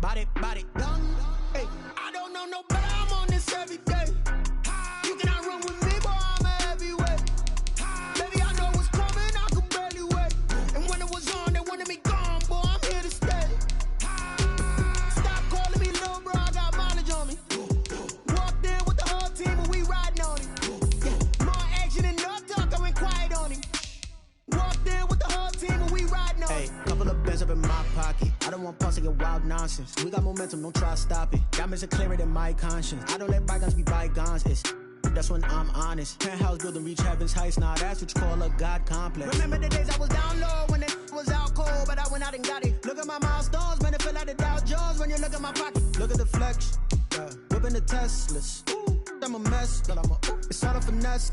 body, young. Hey, I don't know no better, I'm on this every day. You cannot run with me, boy, I'm a heavyweight. Baby, I know what's coming, I could barely wait. And when it was on, they wanted me gone, boy, I'm here to stay. Stop calling me little bro, I got mileage on me. Walked in with the whole team and we riding on it. Yeah. More action than no talk, I went quiet on him. Walked in with the whole team and we riding on it. Hey, couple of bands up in my pocket. I don't want pulse to get wild nonsense. We got momentum, don't try to stop it. Diamonds are clearer than my conscience. I don't let bygones be bygones. That's when I'm honest. Penthouse building reach heaven's heights. Now that's what you call a God complex. Remember the days I was down low when it was out cold, but I went out and got it. Look at my milestones, man, it feel like the Dow Jones when you look at my pocket. Look at the flex, whipping the Teslas. I'm a mess, but it's all a finesse.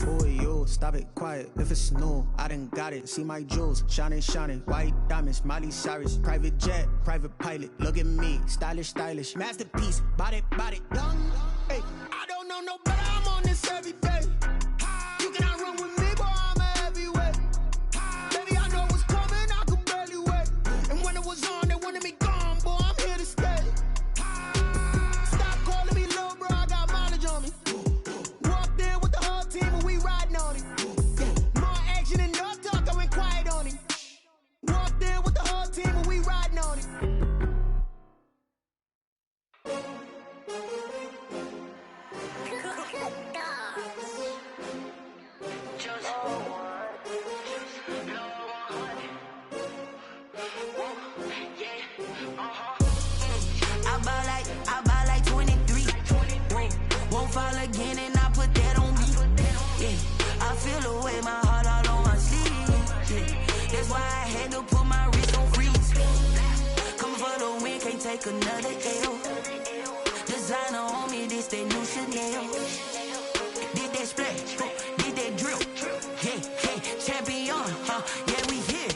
Boy, yo, stop it, quiet. If it's new, I done got it. See my jewels, shining, white diamonds, Miley Cyrus, private jet, private pilot. Look at me, stylish, masterpiece, body, young. Hey, I don't know no better, I'm on this every day. You cannot run with me, boy, I'm a heavyweight. Baby, I know what's coming, I could barely wait. And when it was on, they wanted me gone, boy, I'm here to stay. Stop calling me little bro, I got mileage on me. Walked in with the whole team and we riding on it. Yeah. More action than no talk, I went quiet on him. Walked in with the whole team and we riding on it. I buy like 23. Won't fall again and I put that on me. Yeah, I feel the way, my heart all on my sleeve. Yeah, that's why I had to put my wrist on freeze. Coming for the win, can't take another L. Designer on me, this that new Chanel. Did that splash, did that drill. Yeah, champion, yeah, we here.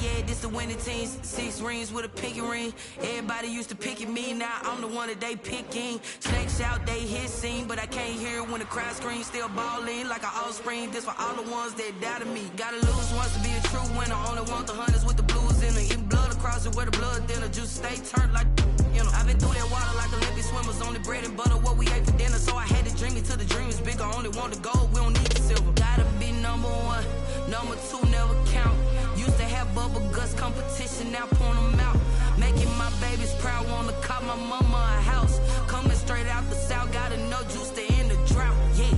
Yeah, this the winning team. 6 rings with a pinky ring. Everybody used to pick at me, now I'm the one that they picking. Snakes out, they hit scene, but I can't hear it when the crowd screams. Still balling like an offspring. This for all the ones that doubted me. Gotta lose once to be a true winner. Only want the hunters with the blues in it. Eating blood across it where the blood dinner. Juice stay turned like, you know. I've been through that water like Olympic swimmers. Only bread and butter, what we ate for dinner. So I had to dream it till the dream is bigger. Only want the gold, we don't need the silver. Gotta be number 1, number 2 never count. Used to have bubble guts competition, now point them out. Making my babies proud, wanna call my mama a house. Coming straight out the south, gotta know juice to end the drought. Yeah,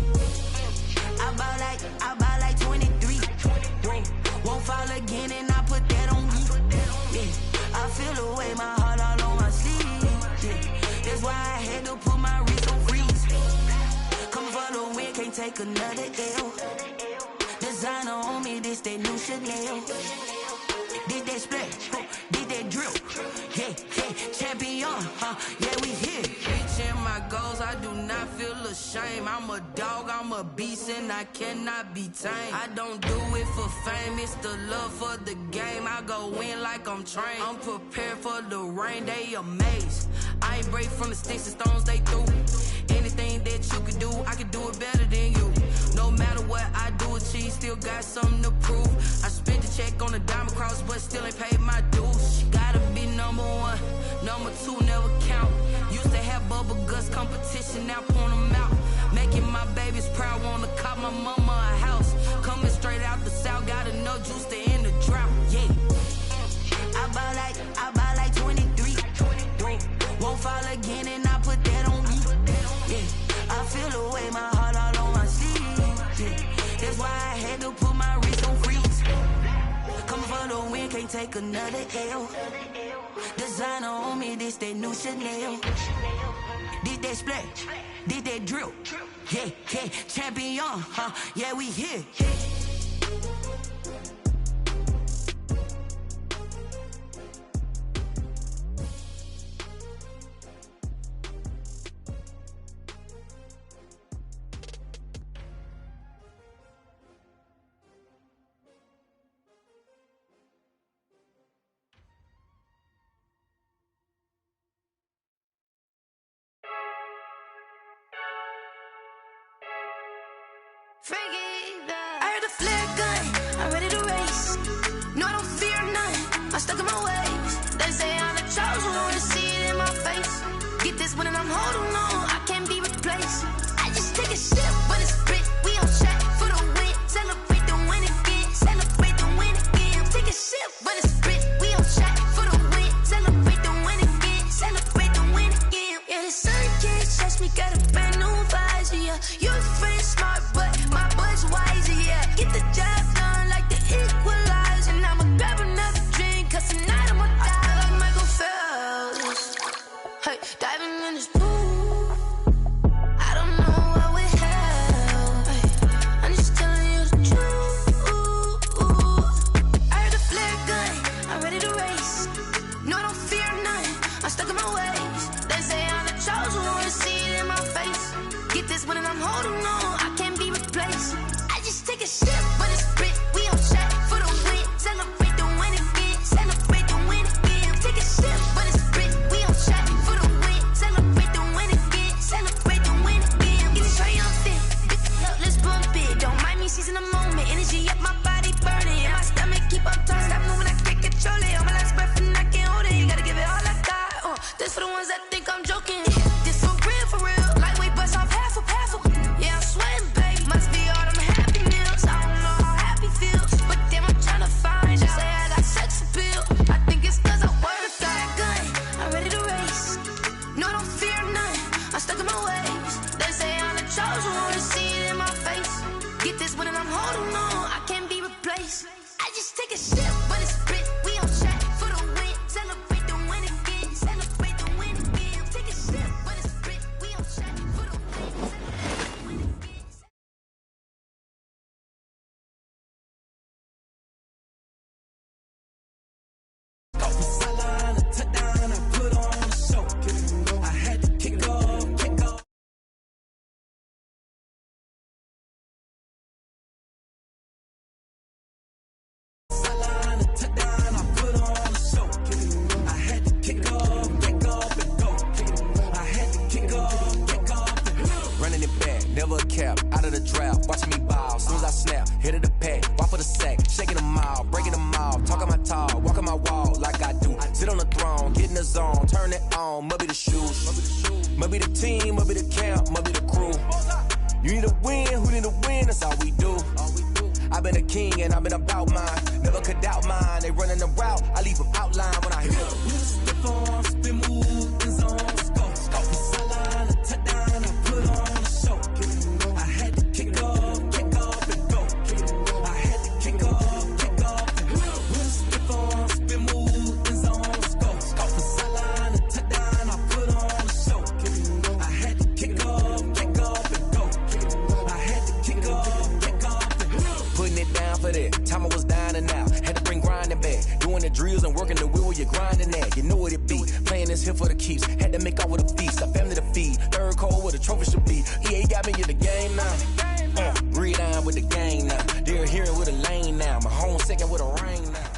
I buy like 23. Won't fall again and I put that on me. Yeah, I feel the way, my heart all on my sleeve. Yeah, that's why I had to put my wrist on freeze. Coming for the win, can't take another L. Designer on me, this that new Chanel. Did that splash, did that drill. Yeah, champion, yeah, we here. Reaching my goals, I do not feel ashamed. I'm a dog, I'm a beast, and I cannot be tamed. I don't do it for fame, it's the love for the game. I go in like I'm trained. I'm prepared for the rain, they amazed. I ain't break from the sticks and stones they threw. Anything that you could do, I could do it better than you. No matter what I do, achieve, still got something to prove. I spent the check on the diamond cross, but still ain't paid my dues. Gotta be number 1, number 2 never count. Used to have bubble guts competition, now point them out. Making my babies proud, wanna call my mama a house. Coming straight out the south, gotta know juice to end the drought. Yeah, I buy like 23. Won't fall again and I put that on me. Yeah, I feel the way, my heart all on my sleeve. Yeah, that's why I had to put my wrist on freeze. Coming for the win, can't take another L. Designer on me, this that new Chanel. Did that splash, did that drill. Yeah, champion, yeah, we here. I heard the flare gun, I'm ready to race. No, I don't fear none, I'm stuck in my ways. They say I'm the chosen one to see nothing. I'm stuck in my ways. They say I'm the chosen one, see it in my face. Get this one and I'm holding on, I can't be replaced. I just take a sip, but it's split. We on track for the win. Celebrate the win again. Celebrate the win again. Take a sip, but it's split. We on track for the win. Celebrate the win again. Celebrate the win again. Get triumphant. Let's bump it. Don't mind me seizing the moment. Energy up, my body burning. My stomach keep up turning. Stop moving, I can't control it. On my last breath and I can't hold it. You gotta give it all I got. This for the ones that think I'm joking. This for real, for real. Lightweight bust off half a. Yeah, I'm sweating, babe. Must be all them happy meals. I don't know how happy feels, but damn, I'm trying to find out. Say I got sex appeal. I think it's cause I work that gun. I'm ready to race. No, don't fear none. I'm stuck in my ways. They say I'm the chosen one, see it in my face. Get this one and I'm holding on, I can't be replaced. I just take a sip, but it's split. We on track for the win. Celebrate the win again. Celebrate the win again. Take a sip, but it's split. We on track for the win. Never a cap, out of the draft, watching me ball. Soon as I snap, hit of the pack, walk for the sack, shaking them all, breaking them all, talking my tall, walking my wall like I do. Sit on the throne, get in the zone, turn it on, must be the shoes, must be the team, must be the camp, must be the crew. You need to win, who need to win, that's all we do. I've been a king and I've been about mine, never could doubt mine. They running the route, I leave them outline when I hit them. We just step on, spin move, in zone, let's go. Sideline, a touchdown, I put on the show. I had to kick off and go. I had to kick off and we just step on, spin move, in zone, let's go. Sideline, a touchdown, I put on the show. I had to kick off and go. I had to kick off and putting it down for that. Time I was down and out. Had to bring grinding back. Doing the drills and working the wheel where you're grinding at. You know what it be. Playing this here for the keeps. Had to make off with a feast. A family to feed. Third cold where the trophy should be. EA got me in the game now. Breathe on with the game now. They're here with a lane now. My home second with a rain now.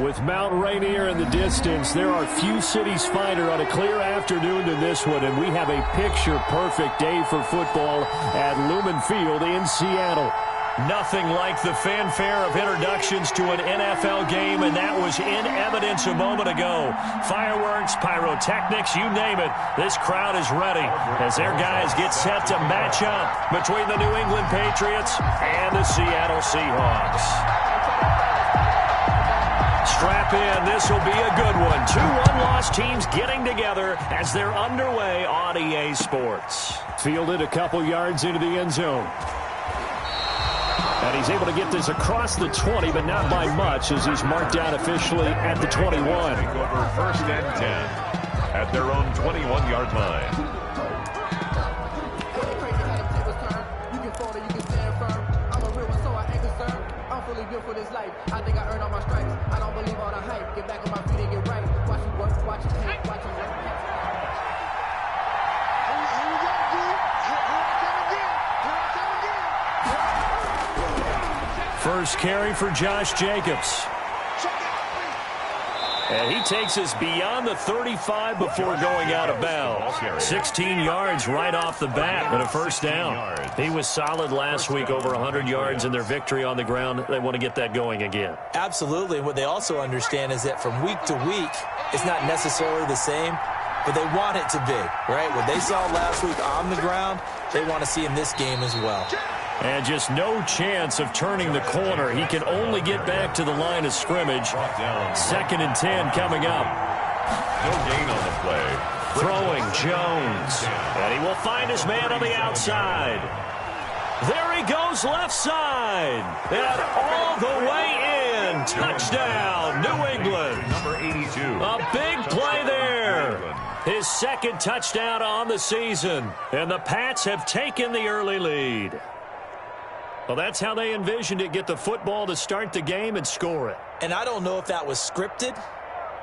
With Mount Rainier in the distance, there are few cities finer on a clear afternoon than this one, and we have a picture-perfect day for football at Lumen Field in Seattle. Nothing like the fanfare of introductions to an NFL game, and that was in evidence a moment ago. Fireworks, pyrotechnics, you name it. This crowd is ready as their guys get set to match up between the New England Patriots and the Seattle Seahawks. Strap in, this will be a good one. Two one-loss teams getting together as they're underway on EA Sports. Fielded a couple yards into the end zone. And he's able to get this across the 20, but not by much as he's marked down officially at the 21. Over first and 10 at their own 21-yard line. You can fall or you can stand firm. I'm a real one, so I ain't concerned. I'm fully built for this life. I think I earned all my stripes. I don't believe all the hype. Get back on my feet and get right. Watch it work, watch it hate, watch it work. First carry for Josh Jacobs. And he takes us beyond the 35 before going out of bounds. 16 yards right off the bat and a first down. He was solid last week, over 100 yards in their victory on the ground. They want to get that going again. Absolutely. What they also understand is that from week to week, it's not necessarily the same, but they want it to be, right? What they saw last week on the ground, they want to see in this game as well. And just no chance of turning the corner. He can only get back to the line of scrimmage. 2nd and 10 coming up. No gain on the play. Throwing Jones. And he will find his man on the outside. There he goes left side. And all the way in. Touchdown, New England. Number 82. A big play there. His 2nd touchdown on the season. And the Pats have taken the early lead. Well, that's how they envisioned it. Get the football to start the game and score it. And I don't know if that was scripted.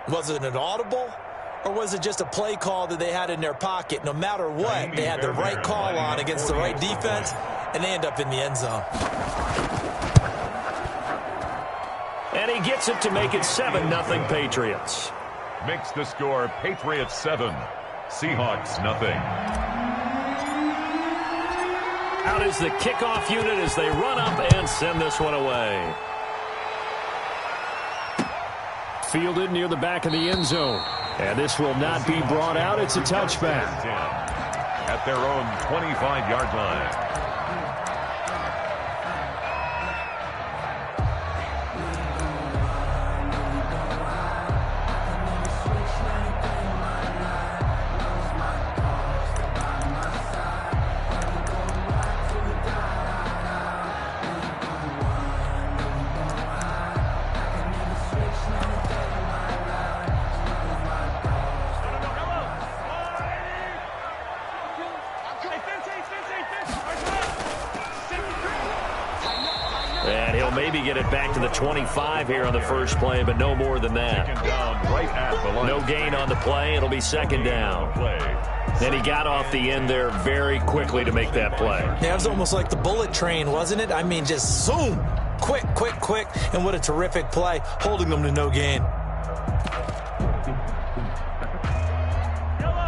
Was it an audible? Or was it just a play call that they had in their pocket? No matter what, they had the right call on against the right defense, and they end up in the end zone. And he gets it to make it 7-0 Patriots. Makes the score Patriots 7, Seahawks nothing. Out is the kickoff unit as they run up and send this one away. Fielded near the back of the end zone. And this will not be brought out. It's a touchback. At their own 25-yard line. And he'll maybe get it back to the 25 here on the first play, but no more than that. No gain on the play. It'll be second down. And he got off the end there very quickly to make that play. Yeah, it was almost like the bullet train, wasn't it? I mean, just zoom. Quick, quick, quick. And what a terrific play, holding them to no gain.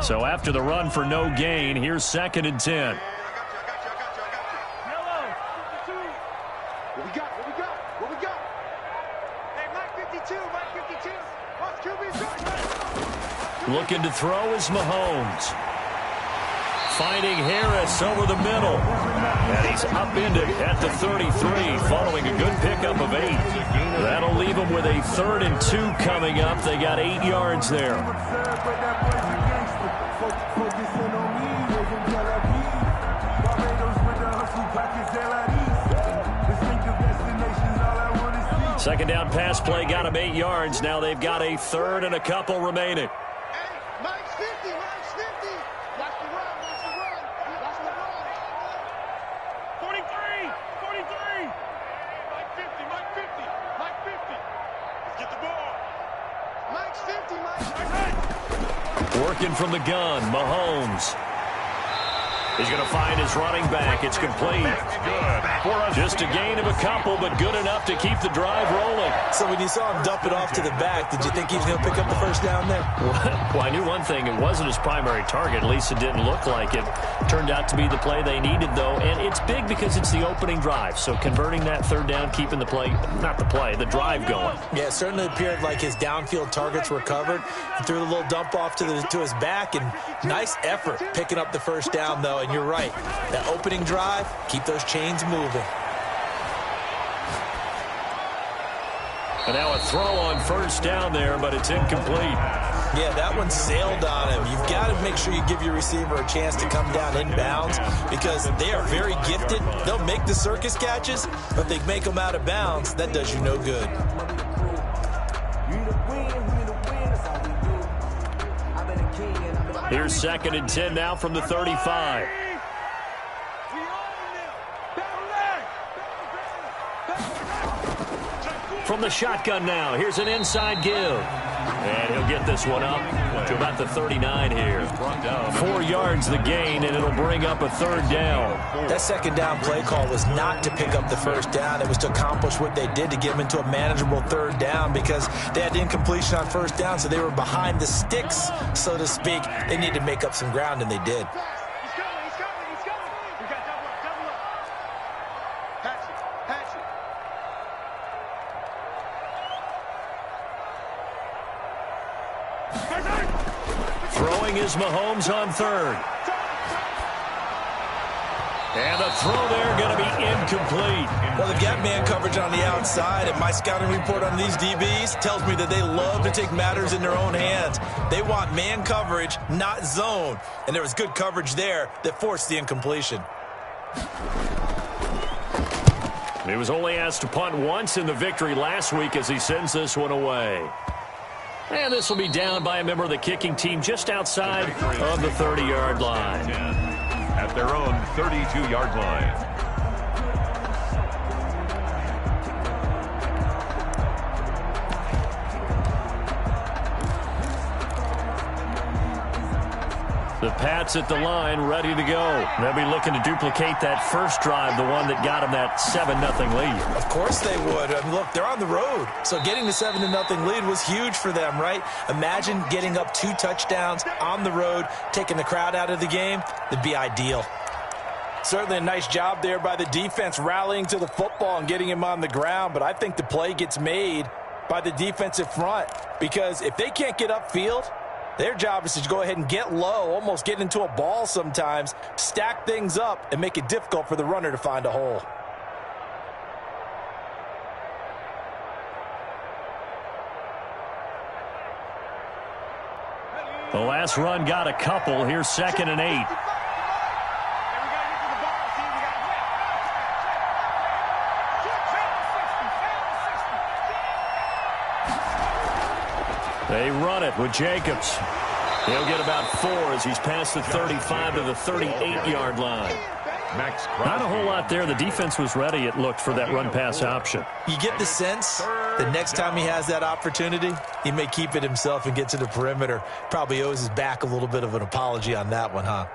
So after the run for no gain, here's 2nd and 10. Looking to throw is Mahomes. Finding Harris over the middle. And he's upended at the 33 following a good pickup of 8. That'll leave him with a 3rd and 2 coming up. They got 8 yards there. Second down pass play got him 8 yards. Now they've got a 3rd and a couple remaining. Working from the gun, Mahomes. He's going to find his running back. It's complete. Just a gain of a couple, but good enough to keep the drive rolling. So when you saw him dump it off to the back, did you think he was going to pick up the first down there? Well, I knew one thing. It wasn't his primary target. At least it didn't look like it. Turned out to be the play they needed, though. And it's big because it's the opening drive. So converting that 3rd down, keeping the play, not the play, the drive going. Yeah, it certainly appeared like his downfield targets were covered. He threw a little dump off to his back, and nice effort picking up the first down, though. And you're right. That opening drive, keep those chains moving. And now a throw on first down there, but it's incomplete. Yeah, that one sailed on him. You've got to make sure you give your receiver a chance to come down inbounds because they are very gifted. They'll make the circus catches, but they make them out of bounds. That does you no good. Here's 2nd and 10 now from the 35. From the shotgun now, here's an inside give. And he'll get this one up to about the 39 here. 4 yards the gain, and it'll bring up a 3rd down. That second down play call was not to pick up the first down. It was to accomplish what they did to get them into a manageable 3rd down because they had incompletion on first down, so they were behind the sticks, so to speak. They needed to make up some ground, and they did. Throwing is Mahomes on 3rd. And the throw there going to be incomplete. Well, they've got man coverage on the outside, and my scouting report on these DBs tells me that they love to take matters in their own hands. They want man coverage, not zone. And there was good coverage there that forced the incompletion. He was only asked to punt once in the victory last week as he sends this one away. And this will be down by a member of the kicking team just outside of the 30-yard line. At their own 32-yard line. The Pats at the line, ready to go. They'll be looking to duplicate that first drive, the one that got them that 7-0 lead. Of course they would. I mean, look, they're on the road. So getting the 7-0 lead was huge for them, right? Imagine getting up 2 touchdowns on the road, taking the crowd out of the game. That'd be ideal. Certainly a nice job there by the defense rallying to the football and getting him on the ground. But I think the play gets made by the defensive front, because if they can't get upfield, their job is to go ahead and get low, almost get into a ball sometimes, stack things up, and make it difficult for the runner to find a hole. The last run got a couple. Here's 2nd and 8. They run it with Jacobs. He'll get about 4 as he's past the 35 to the 38-yard line. Not a whole lot there. The defense was ready, it looked, for that run-pass option. You get the sense that next time he has that opportunity, he may keep it himself and get to the perimeter. Probably owes his back a little bit of an apology on that one, huh?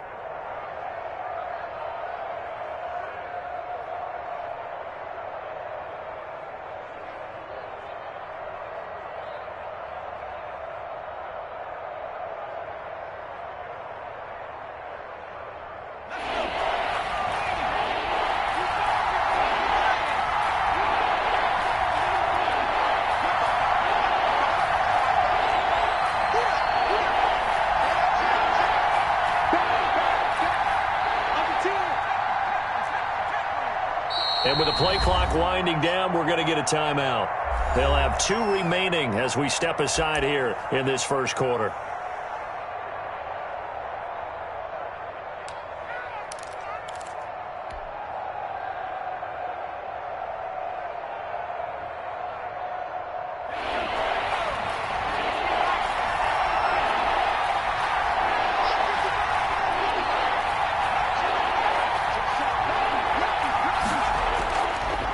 And with the play clock winding down, we're going to get a timeout. They'll have 2 remaining as we step aside here in this first quarter.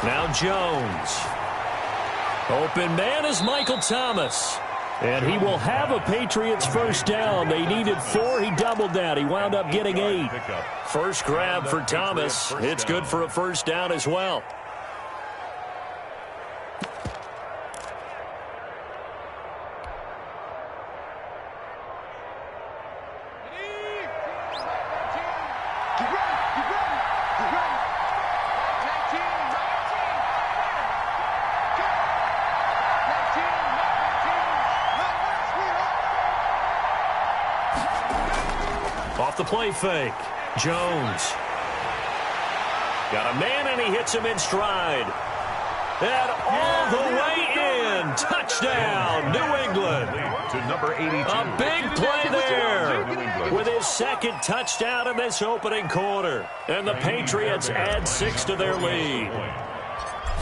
Now Jones. Open man is Michael Thomas. And he will have a Patriots first down. They needed 4. He doubled that. He wound up getting 8. First grab for Thomas. It's good for a first down as well. Off the play fake. Jones. Got a man, and he hits him in stride. And all the way in. Touchdown, New England. To number 82. A big play there with his 2nd touchdown in this opening quarter. And the Patriots add 6 to their lead.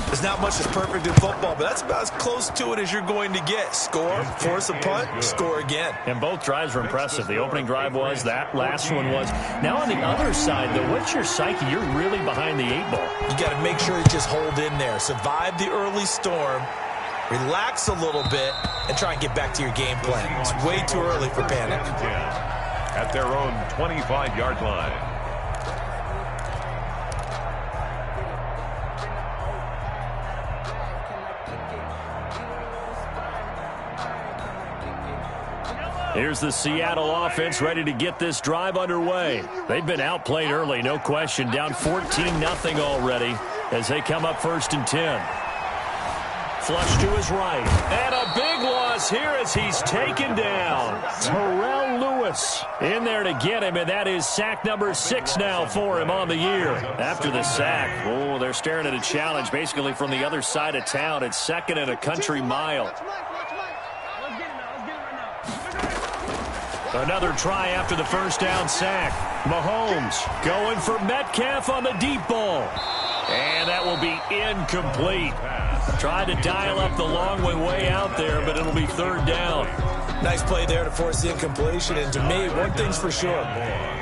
There's not much that's perfect in football, but that's about as close to it as you're going to get. Score, force a punt, score again. And both drives were impressive. The opening drive was, that last one was. Now on the other side, though, what's your psyche? You're really behind the 8 ball. You got to make sure you just hold in there. Survive the early storm, relax a little bit, and try and get back to your game plan. It's way too early for panic. At their own 25-yard line. Here's the Seattle offense ready to get this drive underway. They've been outplayed early, no question. Down 14-0 already as they come up 1st and 10. Flush to his right. And a big loss here as he's taken down. Terrell Lewis in there to get him, and that is sack number 6 now for him on the year. After the sack, oh, they're staring at a challenge basically from the other side of town. It's 2nd and a country mile. Another try after the first down sack. Mahomes going for Metcalf on the deep ball. And that will be incomplete. Tried to dial up the long way out there, but it'll be 3rd down. Nice play there to force the incompletion. And to me, one thing's for sure.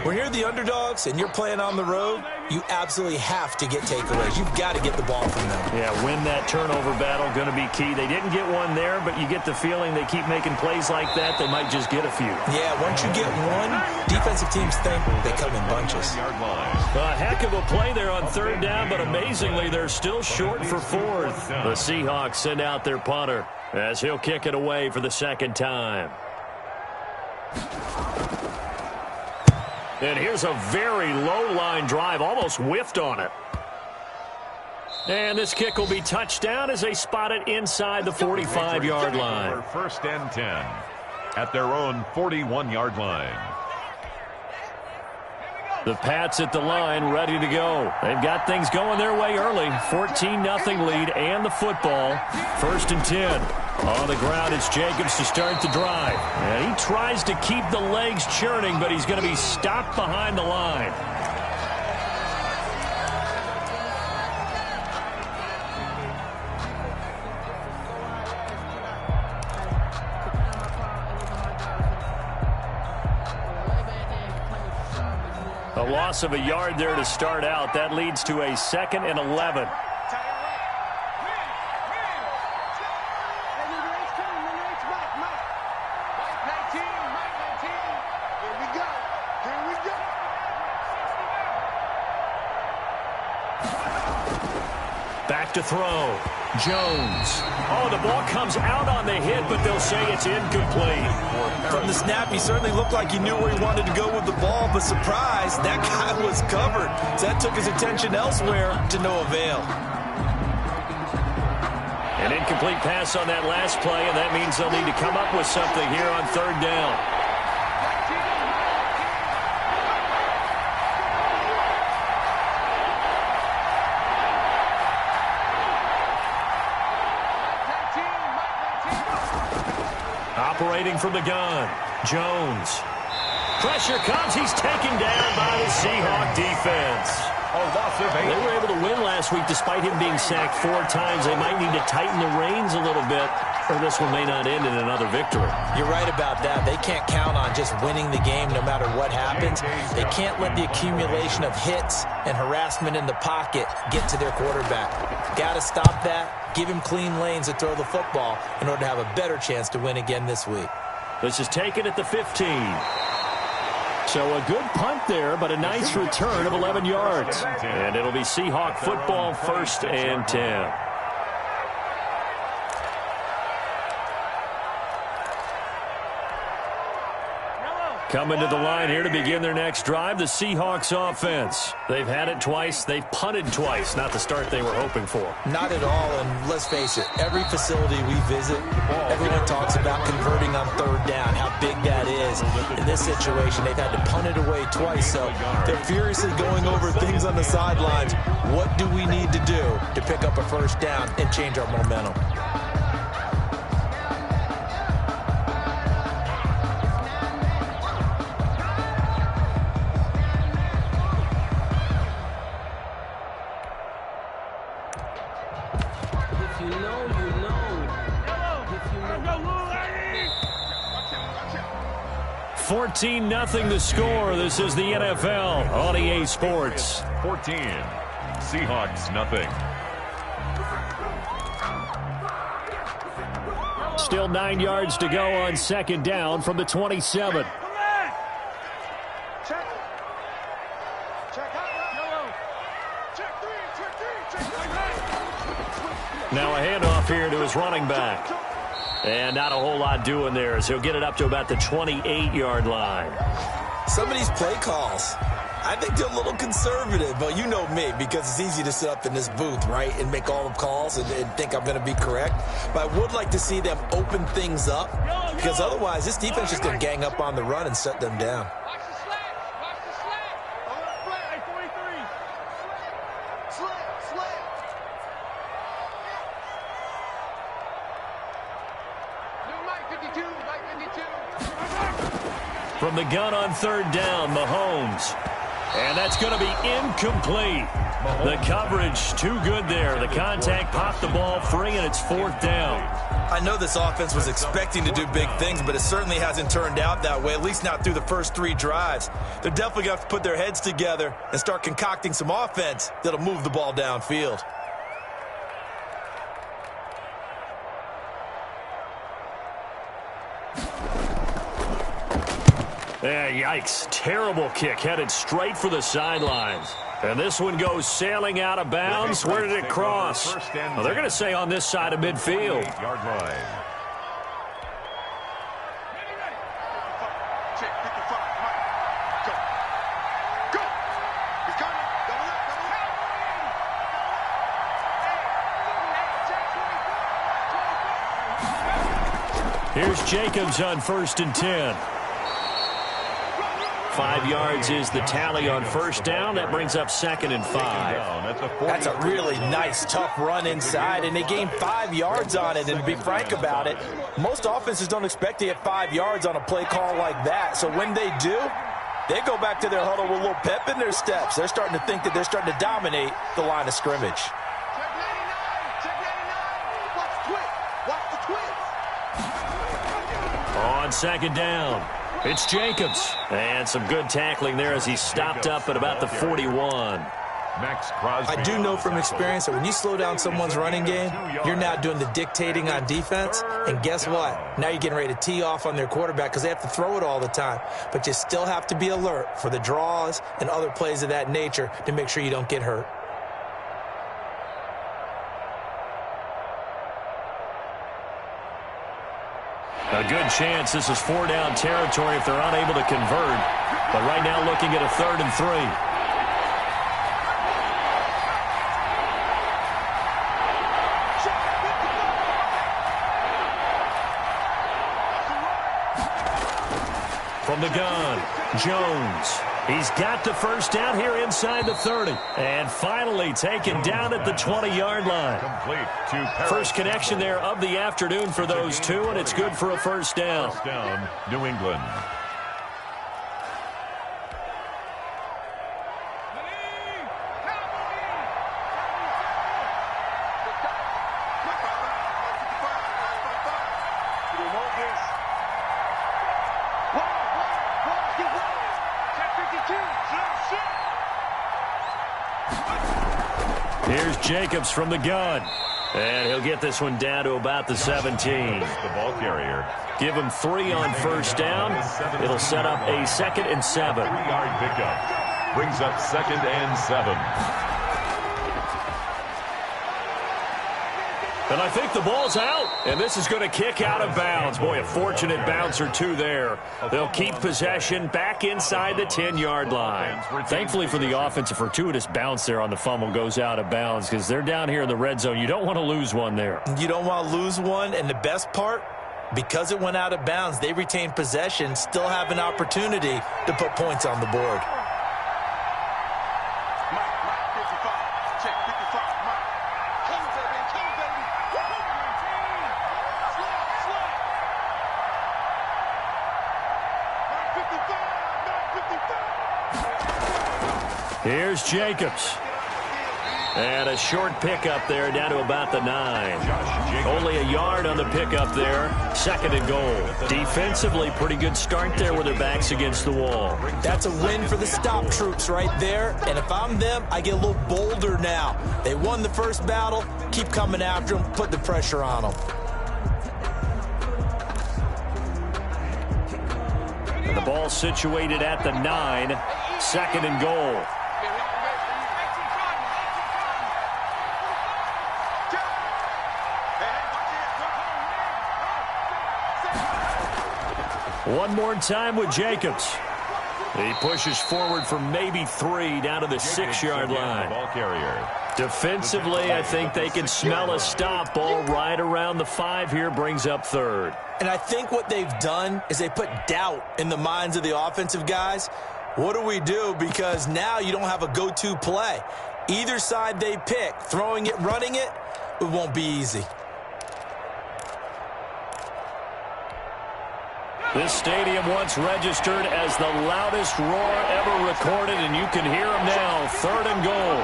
When you're the underdogs and you're playing on the road, you absolutely have to get takeaways. You've got to get the ball from them. Yeah, win that turnover battle, going to be key. They didn't get one there, but you get the feeling they keep making plays like that, they might just get a few. Yeah, once you get one, defensive teams think they come in bunches. A heck of a play there on third down, but amazingly, they're still short for fourth. The Seahawks send out their punter as he'll kick it away for the second time. And here's a very low-line drive, almost whiffed on it. And this kick will be touchdown as they spot it inside the 45-yard line. First and 10 at their own 41-yard line. The Pats at the line, ready to go. They've got things going their way early. 14-0 lead and the football. First and 10. On the ground, it's Jacobs to start the drive. And he tries to keep the legs churning, but he's going to be stopped behind the line. A loss of a yard there to start out. That leads to a 2nd and 11. Back to throw. Jones. Oh, the ball comes out on the hit, but they'll say it's incomplete. From the snap, he certainly looked like he knew where he wanted to go with the ball, but surprise, that guy was covered. So that took his attention elsewhere to no avail. An incomplete pass on that last play, and that means they'll need to come up with something here on third down. Operating from the gun, Jones. Pressure comes. He's taken down by the Seahawk defense. They were able to win last week despite him being sacked 4 times. They might need to tighten the reins a little bit, or this one may not end in another victory. You're right about that. They can't count on just winning the game no matter what happens. They can't let the accumulation of hits and harassment in the pocket get to their quarterback. Got to stop that. Give him clean lanes to throw the football in order to have a better chance to win again this week. This is taken at the 15. So a good punt there, but a nice return of 11 yards. And it'll be Seahawk football, 1st and 10. Coming to the line here to begin their next drive, the Seahawks offense. They've had it twice. They've punted twice. Not the start they were hoping for. Not at all, and let's face it, every facility we visit, everyone talks about converting on third down, how big that is. In this situation, they've had to punt it away twice, so they're furiously going over things on the sidelines. What do we need to do to pick up a first down and change our momentum? You know. 14-0 the score. This is the NFL on EA Sports. 14. Seahawks, nothing. Still 9 yards to go on second down from the 27. Now a handoff here to his running back. And not a whole lot doing there as he'll get it up to about the 28-yard line. Some of these play calls, I think they're a little conservative, but you know me, because it's easy to sit up in this booth, right, and make all the calls and think I'm going to be correct. But I would like to see them open things up, because otherwise this defense is going to gang up on the run and shut them down. From the gun on third down, Mahomes. And that's going to be incomplete. The coverage too good there. The contact popped the ball free, and it's 4th down. I know this offense was expecting to do big things, but it certainly hasn't turned out that way, at least not through the first 3 drives. They're definitely going to have to put their heads together and start concocting some offense that'll move the ball downfield. Yeah, yikes. Terrible kick headed straight for the sidelines. And this one goes sailing out of bounds. Where did it cross? Well, they're going to say on this side of midfield. 8-yard line. Here's Jacobs on 1st and 10. 5 yards is the tally on 1st down. That brings up 2nd and 5. That's a really nice, tough run inside, and they gained 5 yards on it. And to be frank about it, most offenses don't expect to get 5 yards on a play call like that. So when they do, they go back to their huddle with a little pep in their steps. They're starting to think that they're starting to dominate the line of scrimmage. On 2nd down, it's Jacobs. And some good tackling there as he stopped up at about the 41. I do know from experience that when you slow down someone's running game, you're now doing the dictating on defense. And guess what? Now you're getting ready to tee off on their quarterback because they have to throw it all the time. But you still have to be alert for the draws and other plays of that nature to make sure you don't get hurt. A good chance this is 4-down territory if they're unable to convert. But right now looking at a 3rd and 3. From the gun, Jones. He's got the 1st down here inside the 30. And finally taken down at the 20-yard line. First connection there of the afternoon for those two, and it's good for a 1st down. 1st down, New England. Here's Jacobs from the gun. And he'll get this one down to about the 17. The ball carrier. Give him 3 on 1st down. It'll set up a 2nd and 7. 3-yard pickup. Brings up 2nd and 7. And I think the ball's out. And this is going to kick out of bounds. Boy, a fortunate bounce or two there. They'll keep possession back inside the 10-yard line. Thankfully for the offense, a fortuitous bounce there on the fumble goes out of bounds because they're down here in the red zone. You don't want to lose one there. You don't want to lose one. And the best part, because it went out of bounds, they retain possession, still have an opportunity to put points on the board. Here's Jacobs. And a short pickup there down to about the 9. Only a yard on the pickup there. 2nd and goal. Defensively, pretty good start there with their backs against the wall. That's a win for the stop troops right there. And if I'm them, I get a little bolder now. They won the first battle. Keep coming after them. Put the pressure on them. And the ball situated at the 9. 2nd and goal. One more time with Jacobs. He pushes forward for maybe 3 down to the 6-yard line. Ball carrier. Defensively, I think they can smell a stop. Ball right around the 5 here, brings up 3rd. And I think what they've done is they put doubt in the minds of the offensive guys. What do we do? Because now you don't have a go-to play. Either side they pick, throwing it, running it, it won't be easy. This stadium once registered as the loudest roar ever recorded, and you can hear them now. 3rd and goal.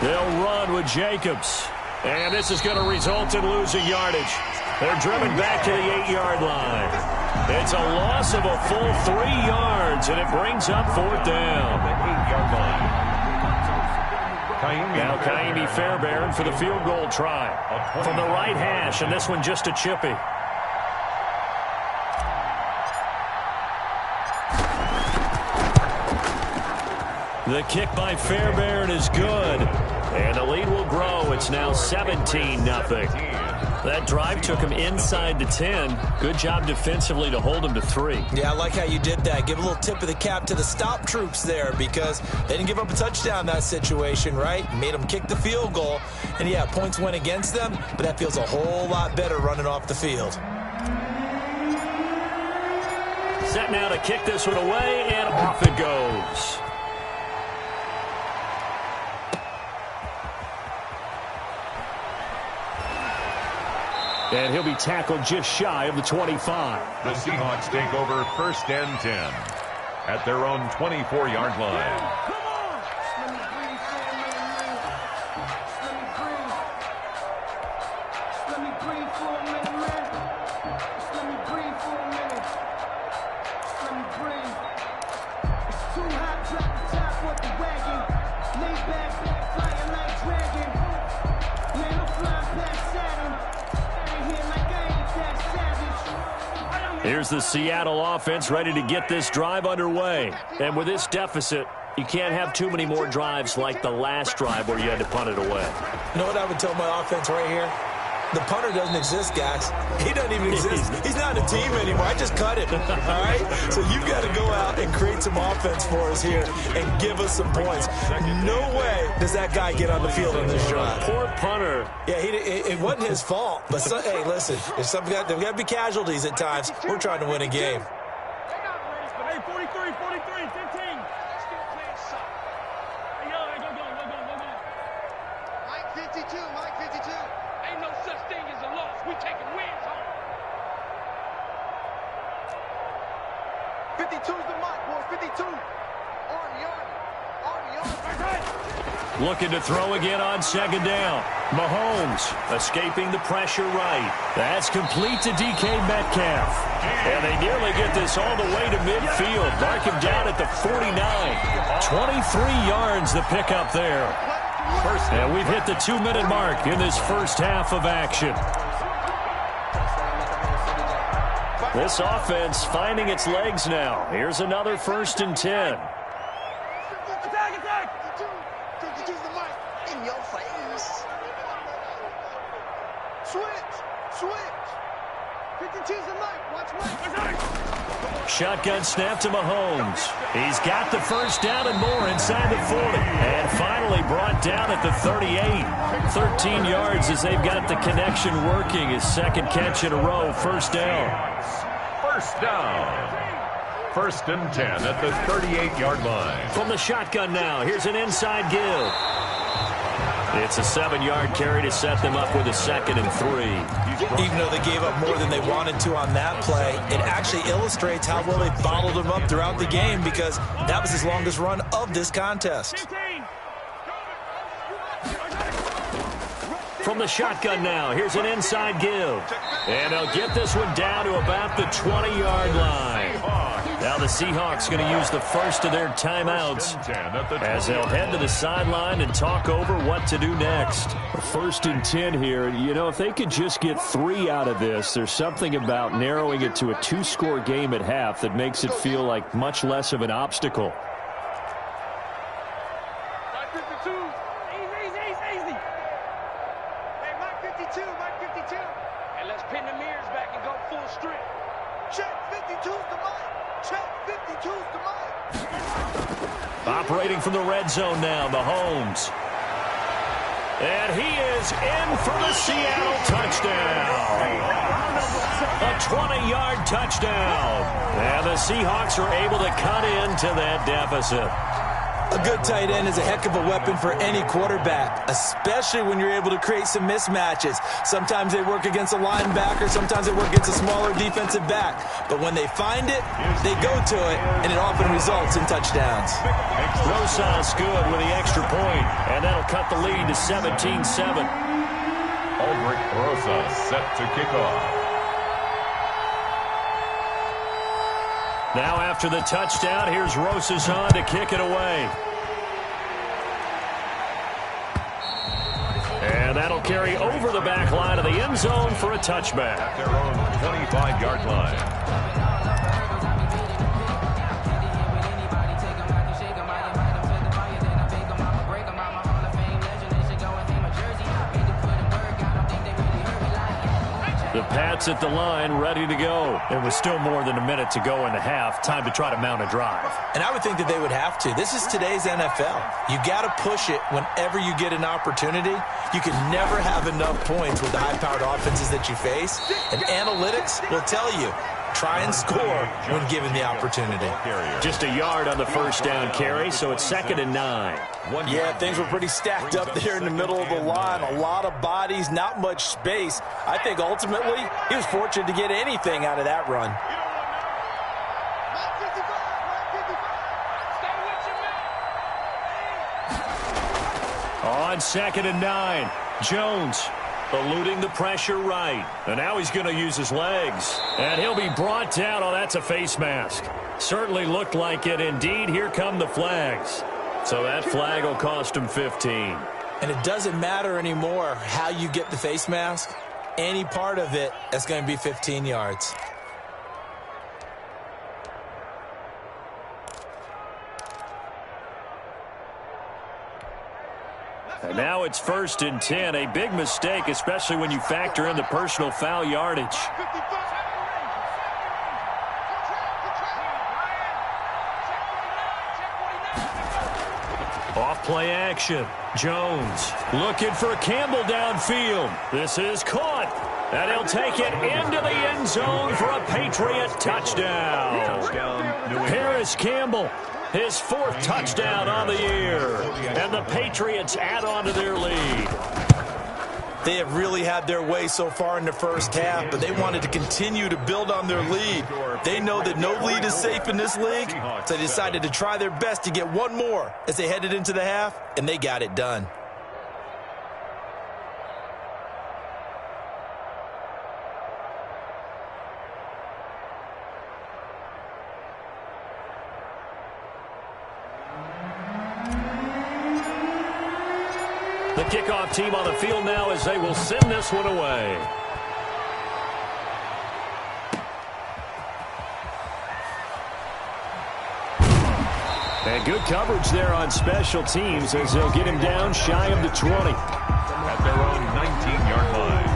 They'll run with Jacobs. And this is going to result in losing yardage. They're driven back to the 8-yard line. It's a loss of a full 3 yards, and it brings up 4th down. The 8-yard line. Now Kaimi Fairbairn for the field goal try. From the right hash, and this one just a chippy. The kick by Fairbairn is good. And the lead will grow. It's now 17-0. That drive took him inside the 10. Good job defensively to hold him to 3. Yeah, I like how you did that. Give a little tip of the cap to the stop troops there because they didn't give up a touchdown in that situation, right? Made them kick the field goal. And, yeah, points went against them, but that feels a whole lot better running off the field. Set now to kick this one away, and off it goes. And he'll be tackled just shy of the 25. The Seahawks take over 1st and 10 at their own 24-yard line. Here's the Seattle offense ready to get this drive underway. And with this deficit, you can't have too many more drives like the last drive where you had to punt it away. You know what I would tell my offense right here? The punter doesn't exist, guys. He doesn't even exist. He's not a team anymore. I just cut him, all right? So you've got to go out and create some offense for us here and give us some points. No way does that guy get on the field on this drive. Poor punter. Yeah, it wasn't his fault. But, hey, listen, there's got to be casualties at times. We're trying to win a game. Hey, 43, 15. Mike 52. Ain't no such thing as a loss. We taking wins home. 52's the mark, boys. 52. Army. Looking to throw again on 2nd down. Mahomes escaping the pressure right. That's complete to DK Metcalf. And they nearly get this all the way to midfield. Mark him down at the 49. 23 yards the pickup there. And we've hit the 2-minute mark in this first half of action. This offense finding its legs now. Here's another 1st and 10. Attack! 52's the mic. In your face. Switch. 52's the mic. Watch. Shotgun snap to Mahomes. He's got the first down and more inside the 40. And finally brought down at the 38. 13 yards as they've got the connection working. His 2nd catch in a row. First down. 1st and 10 at the 38-yard line. From the shotgun now. Here's an inside give. It's a 7-yard carry to set them up with a 2nd and 3. Even though they gave up more than they wanted to on that play, it actually illustrates how well they followed him up throughout the game because that was his longest run of this contest. From the shotgun now, here's an inside give. And they'll get this one down to about the 20-yard line. Now the Seahawks going to use the first of their timeouts as they'll head to the sideline and talk over what to do next. 1st and 10 here. You know, if they could just get 3 out of this, there's something about narrowing it to a 2-score game at half that makes it feel like much less of an obstacle. Mike 52. Easy. Hey, Mike 52. And let's pin the mirrors back and go full strip. Check 52's the mic. Check 52's the mic. Operating from the red zone now, Mahomes. And he is in for the Seattle touchdown. A 20-yard touchdown. And the Seahawks are able to cut into that deficit. A good tight end is a heck of a weapon for any quarterback, especially when you're able to create some mismatches. Sometimes they work against a linebacker, sometimes they work against a smaller defensive back. But when they find it, they go to it, and it often results in touchdowns. Rosas good with the extra point, and that'll cut the lead to 17-7. Aldrich Rosas set to kick off. Now after the touchdown, here's Rosas on to kick it away. And that'll carry over the back line of the end zone for a touchback. At their own 25-yard line. The Pats at the line, ready to go. There was still more than a minute to go in the half. Time to try to mount a drive. And I would think that they would have to. This is today's NFL. You got to push it whenever you get an opportunity. You can never have enough points with the high-powered offenses that you face. And analytics will tell you, try and score when given the opportunity. Just a yard on the first down carry, so it's 2nd and 9. Yeah, things were pretty stacked up there in the middle of the line. A lot of bodies, not much space. I think ultimately he was fortunate to get anything out of that run. On 2nd and 9, Jones eluding the pressure right. And now he's going to use his legs. And he'll be brought down. Oh, that's a face mask. Certainly looked like it. Indeed, here come the flags. So that flag will cost him 15. And it doesn't matter anymore how you get the face mask. Any part of it, that's going to be 15 yards. And now it's 1st and 10. A big mistake, especially when you factor in the personal foul yardage. Off play action. Jones looking for Campbell downfield. This is caught. And he'll take it into the end zone for a Patriot touchdown. Paris Campbell, his 4th touchdown on the year. And the Patriots add on to their lead. They have really had their way so far in the first half, but they wanted to continue to build on their lead. They know that no lead is safe in this league, so they decided to try their best to get one more as they headed into the half, and they got it done. The kickoff team on the field now as they will send this one away. And good coverage there on special teams as they'll get him down shy of the 20. At their own 19-yard line.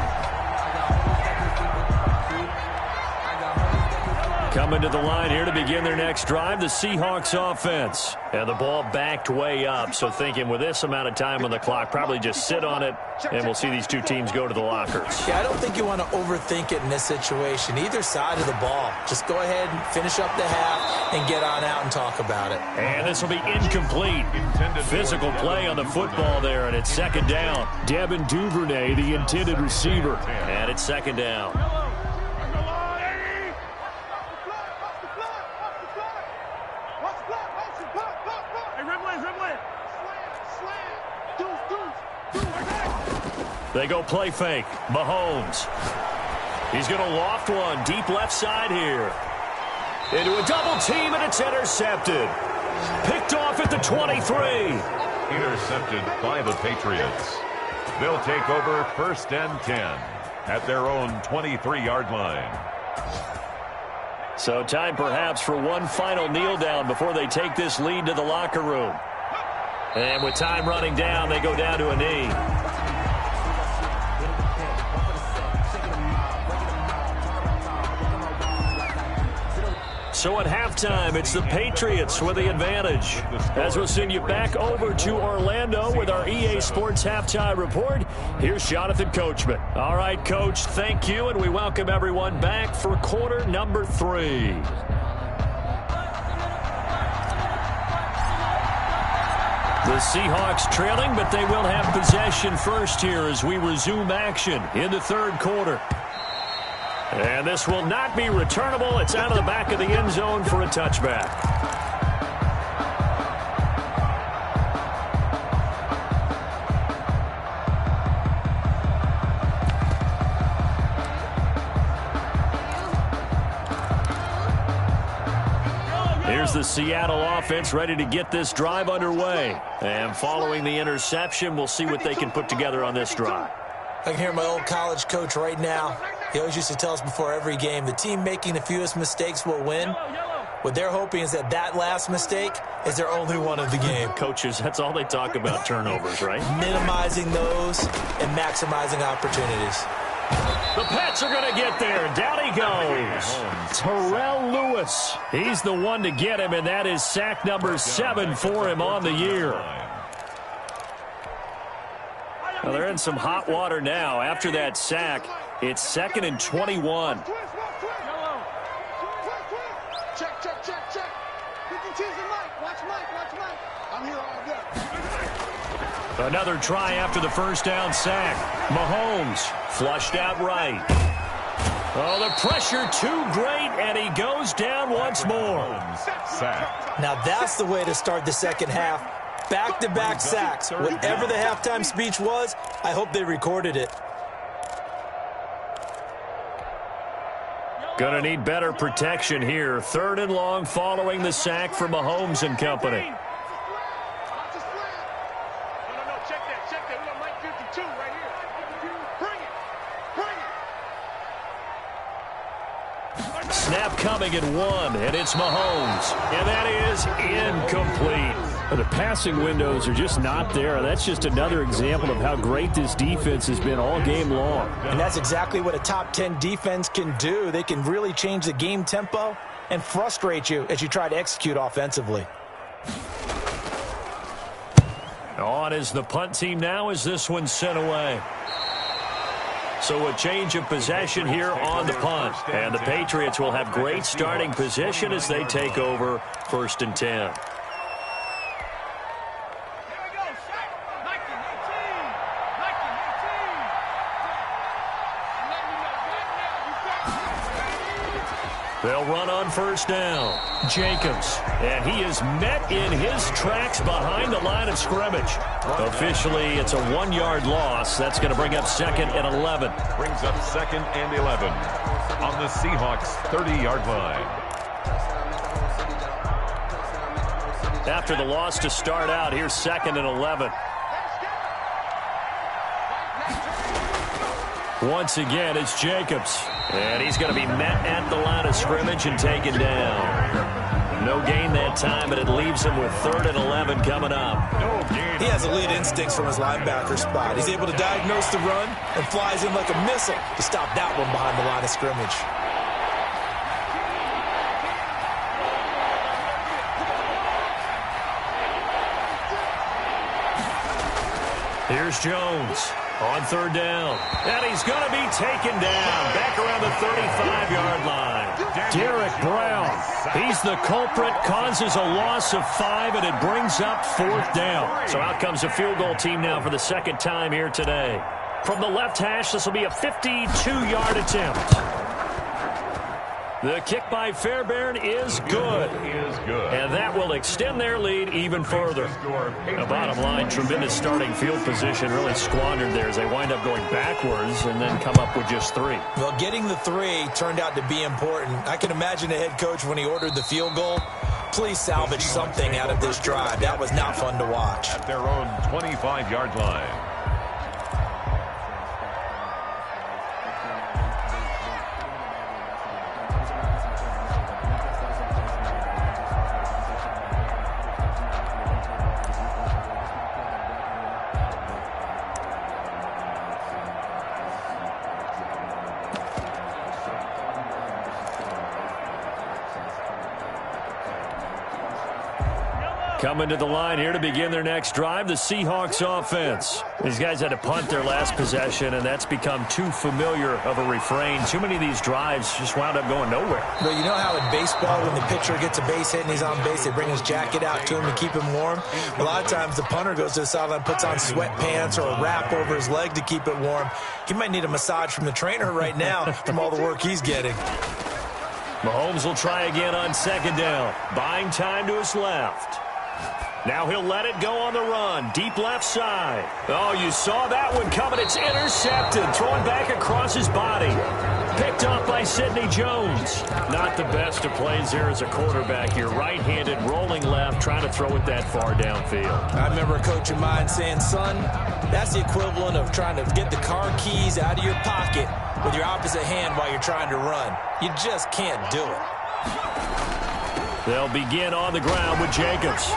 Coming to the line here to begin their next drive, the Seahawks offense. And the ball backed way up, so thinking with this amount of time on the clock, probably just sit on it, and we'll see these two teams go to the lockers. Yeah, I don't think you want to overthink it in this situation. Either side of the ball. Just go ahead and finish up the half and get on out and talk about it. And this will be incomplete. Physical play on the football there, and it's 2nd down. Devin Duvernay, the intended receiver. And it's 2nd down. They go play fake. Mahomes. He's going to loft one deep left side here. Into a double team, and it's intercepted. Picked off at the 23. Intercepted by the Patriots. They'll take over 1st and 10 at their own 23-yard line. So time perhaps for one final kneel down before they take this lead to the locker room. And with time running down, they go down to a knee. So at halftime, it's the Patriots with the advantage. As we'll send you back over to Orlando with our EA Sports Halftime Report, here's Jonathan Coachman. All right, Coach, thank you, and we welcome everyone back for quarter number 3. The Seahawks trailing, but they will have possession first here as we resume action in the third quarter. And this will not be returnable. It's out of the back of the end zone for a touchback. Here's the Seattle offense ready to get this drive underway. And following the interception, we'll see what they can put together on this drive. I can hear my old college coach right now. He always used to tell us before every game, the team making the fewest mistakes will win. What they're hoping is that last mistake is their only one of the game. Coaches, that's all they talk about, turnovers, right? Minimizing those and maximizing opportunities. The Pats are going to get there. Down he goes. Terrell Lewis. He's the one to get him, and that is sack number 7 for him on the year. Well, they're in some hot water now. After that sack, it's 2nd and 21. Check. 52's and Mike. Watch Mike. I'm here all day. Another try after the first down sack. Mahomes flushed out right. Oh, the pressure too great, and he goes down once more. Sack. Now that's the way to start the second half. Back-to-back sacks. Whatever the halftime speech was, I hope they recorded it. Gonna need better protection here. 3rd and long following the sack for Mahomes and company. No, check that. We got Mike 52 right here. Bring it. Snap coming at 1, and it's Mahomes. And that is incomplete. The passing windows are just not there. That's just another example of how great this defense has been all game long. And that's exactly what a top 10 defense can do. They can really change the game tempo and frustrate you as you try to execute offensively. On is the punt team now as this one's sent away. So a change of possession here on the punt. And the Patriots will have great starting position as they take over 1st and 10. They'll run on 1st down. Jacobs. And he is met in his tracks behind the line of scrimmage. Officially, it's a 1-yard loss. That's going to bring up 2nd and 11. Brings up 2nd and 11 on the Seahawks 30-yard line. After the loss to start out, here's 2nd and 11. Once again, it's Jacobs. And he's going to be met at the line of scrimmage and taken down. No gain that time, but it leaves him with 3rd and 11 coming up. He has elite instincts from his linebacker spot. He's able to diagnose the run and flies in like a missile to stop that one behind the line of scrimmage. Here's Jones on 3rd down. And he's going to be taken down back around the 35-yard line. Derek Brown, he's the culprit, causes a loss of 5, and it brings up 4th down. So out comes a field goal team now for the 2nd time here today. From the left hash, this will be a 52-yard attempt. The kick by Fairbairn is good. And that will extend their lead even further. The bottom line, tremendous starting field position, really squandered there as they wind up going backwards and then come up with just 3. Well, getting the 3 turned out to be important. I can imagine the head coach when he ordered the field goal. Please salvage something out of this drive. That was not fun to watch. At their own 25-yard line. Coming to the line here to begin their next drive, the Seahawks offense. These guys had to punt their last possession, and that's become too familiar of a refrain. Too many of these drives just wound up going nowhere. Well, you know how in baseball, when the pitcher gets a base hit and he's on base, they bring his jacket out to him to keep him warm? A lot of times the punter goes to the sideline, puts on sweatpants or a wrap over his leg to keep it warm. He might need a massage from the trainer right now from all the work he's getting. Mahomes will try again on second down. Buying time to his left. Now he'll let it go on the run. Deep left side. Oh, you saw that one coming. It's intercepted. Throwing back across his body. Picked up by Sidney Jones. Not the best of plays there as a quarterback. You're right-handed, rolling left, trying to throw it that far downfield. I remember a coach of mine saying, son, that's the equivalent of trying to get the car keys out of your pocket with your opposite hand while you're trying to run. You just can't do it. They'll begin on the ground with Jacobs.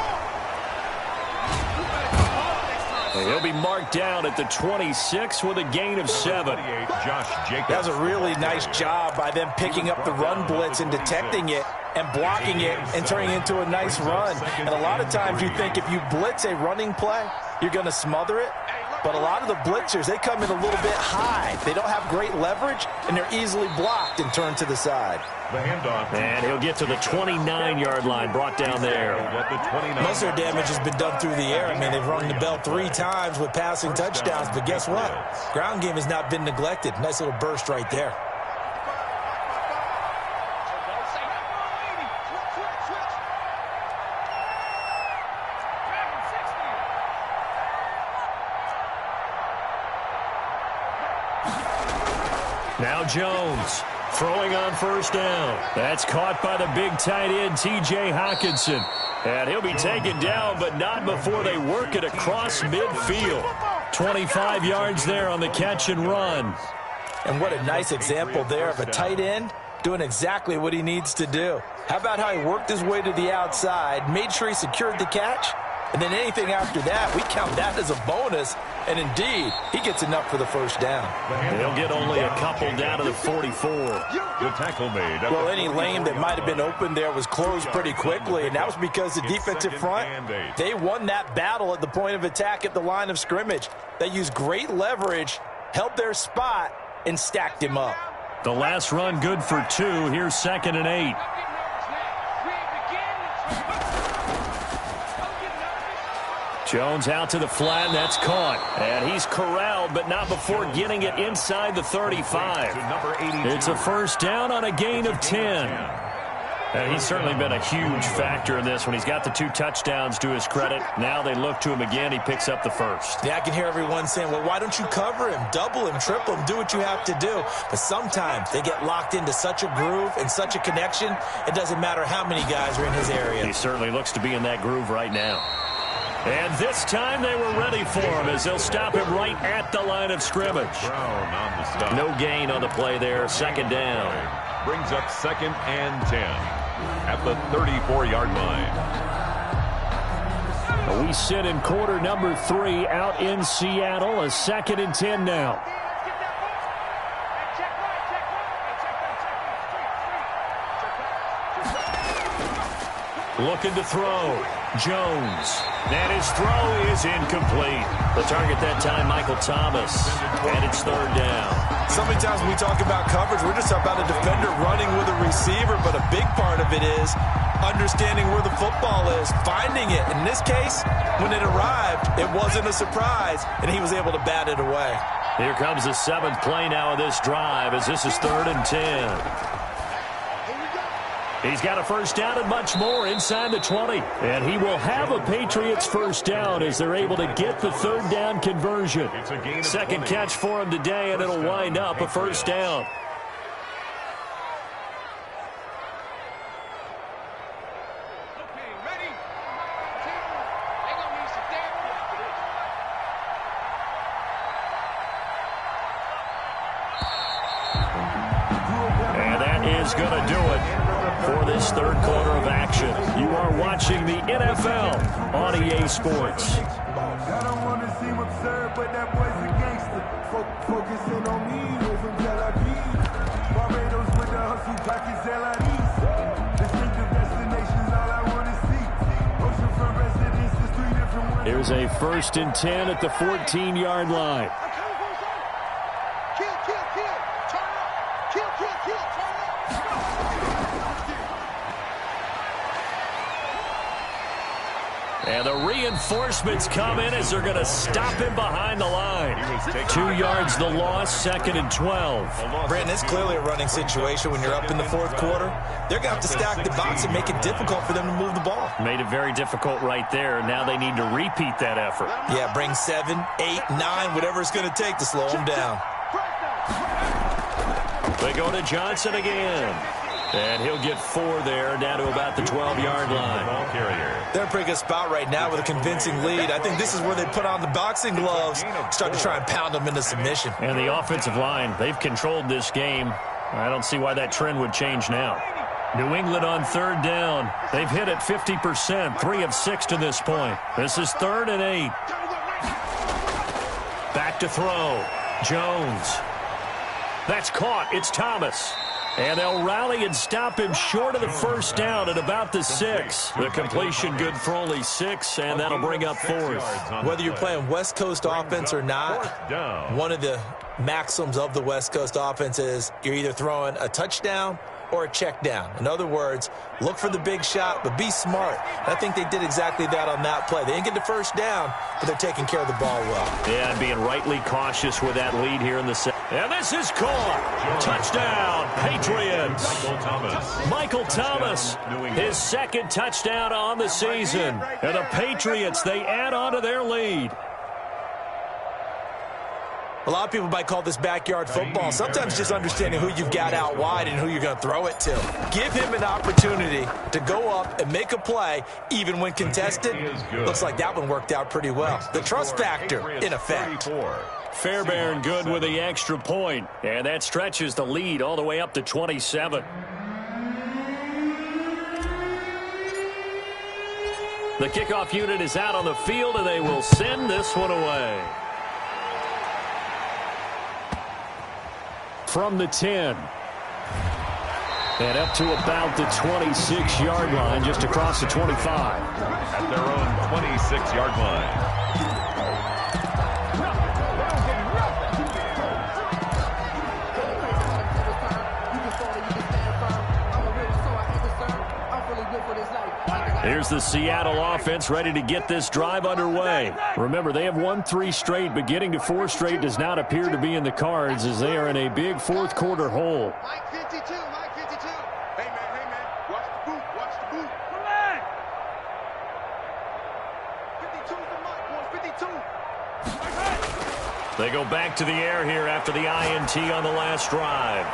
He'll be marked down at the 26 with a gain of 7. Josh Jacobs. That was a really nice job by them picking up the run blitz and detecting it and blocking it and turning it into a nice run. And a lot of times you think if you blitz a running play, you're going to smother it. But a lot of the blitzers, they come in a little bit high. They don't have great leverage, and they're easily blocked and turned to the side. The handoff. And he'll get to the 29-yard line, brought down there. Most of their damage has been done through the air. I mean, they've rung the bell 3 times with passing touchdowns, but guess what? Ground game has not been neglected. Nice little burst right there. Now Jones throwing on first down. That's caught by the big tight end, T.J. Hockenson. And he'll be taken down, but not before they work it across midfield. 25 yards there on the catch and run. And what a nice example there of a tight end doing exactly what he needs to do. How about how he worked his way to the outside, made sure he secured the catch, and then anything after that, we count that as a bonus. And indeed, he gets enough for the first down. He'll get only a couple down to the 44. The tackle made. Well, any lane that might have been open there was closed pretty quickly, and that was because the defensive front, they won that battle at the point of attack at the line of scrimmage. They used great leverage, held their spot, and stacked him up. The last run good for 2. Here's 2nd and 8. Jones out to the flat, and that's caught. And he's corralled, but not before getting it inside the 35. It's a first down on a gain of 10. And he's certainly been a huge factor in this when he's got the 2 touchdowns to his credit. Now they look to him again. He picks up the first. Yeah, I can hear everyone saying, well, why don't you cover him, double him, triple him, do what you have to do. But sometimes they get locked into such a groove and such a connection, it doesn't matter how many guys are in his area. He certainly looks to be in that groove right now. And this time they were ready for him as they'll stop him right at the line of scrimmage. No gain on the play there. 2nd down. Brings up 2nd and 10 at the 34-yard line. We sit in quarter number 3 out in Seattle. A 2nd and 10 now. Looking to throw. Jones. And his throw is incomplete. The target that time, Michael Thomas. And it's 3rd down. So many times when we talk about coverage, we're just talking about a defender running with a receiver, but a big part of it is understanding where the football is, finding it. In this case, when it arrived, it wasn't a surprise, and he was able to bat it away. Here comes the 7th play now of this drive as this is 3rd and 10. He's got a first down and much more inside the 20. And he will have a Patriots first down as they're able to get the 3rd down conversion. 2nd catch for him today, and it'll wind up a first down. And that is going to do it for this 3rd quarter of action. You are watching the NFL on EA Sports. I don't want to seem absurd, but that boy's a gangster. Focusing on me, we're from Tel Aviv. Barbados with the hustle, pockets LIDs. Distinctive destinations, all I want to see. Oceanfront residence. Here's a 1st and 10 at the 14-yard line. And the reinforcements come in as they're going to stop him behind the line. 2 yards the loss, 2nd and 12. Brandon, it's clearly a running situation when you're up in the 4th quarter. They're going to have to stack the box and make it difficult for them to move the ball. Made it very difficult right there. Now they need to repeat that effort. Yeah, bring 7, 8, 9, whatever it's going to take to slow them down. They go to Johnson again. And he'll get 4 there, down to about the 12-yard line. They're in a pretty good spot right now with a convincing lead. I think this is where they put on the boxing gloves, start to try and pound them into submission. And the offensive line, they've controlled this game. I don't see why that trend would change now. New England on 3rd down. They've hit it 50%, 3 of 6 to this point. This is 3rd and 8. Back to throw. Jones. That's caught. It's Thomas. And they'll rally and stop him short of the 1st down at about the 6. The completion good for only 6, and that'll bring up 4th. Whether you're playing West Coast offense or not, one of the maxims of the West Coast offense is you're either throwing a touchdown or a check down. In other words, look for the big shot, but be smart. And I think they did exactly that on that play. They didn't get the 1st down, but they're taking care of the ball well. Yeah, and being rightly cautious with that lead here in the second. And this is caught. Touchdown, Patriots. Michael Thomas, his 2nd touchdown on the season. And the Patriots, they add on to their lead. A lot of people might call this backyard football. Sometimes just understanding who you've got out wide and who you're going to throw it to. Give him an opportunity to go up and make a play, even when contested. Looks like that one worked out pretty well. The trust factor in effect. Fairbairn good with the extra point, and that stretches the lead all the way up to 27. The kickoff unit is out on the field, and they will send this one away. From the 10. And up to about the 26-yard line, just across the 25. At their own 26-yard line. Here's the Seattle offense ready to get this drive underway. Remember, they have won 3 straight, but getting to 4 straight does not appear to be in the cards as they are in a big 4th quarter hole. Mike 52, Mike 52. Hey, man, watch the boot, watch the boot. Relax. 52's the mic, boys, 52. They go back to the air here after the INT on the last drive.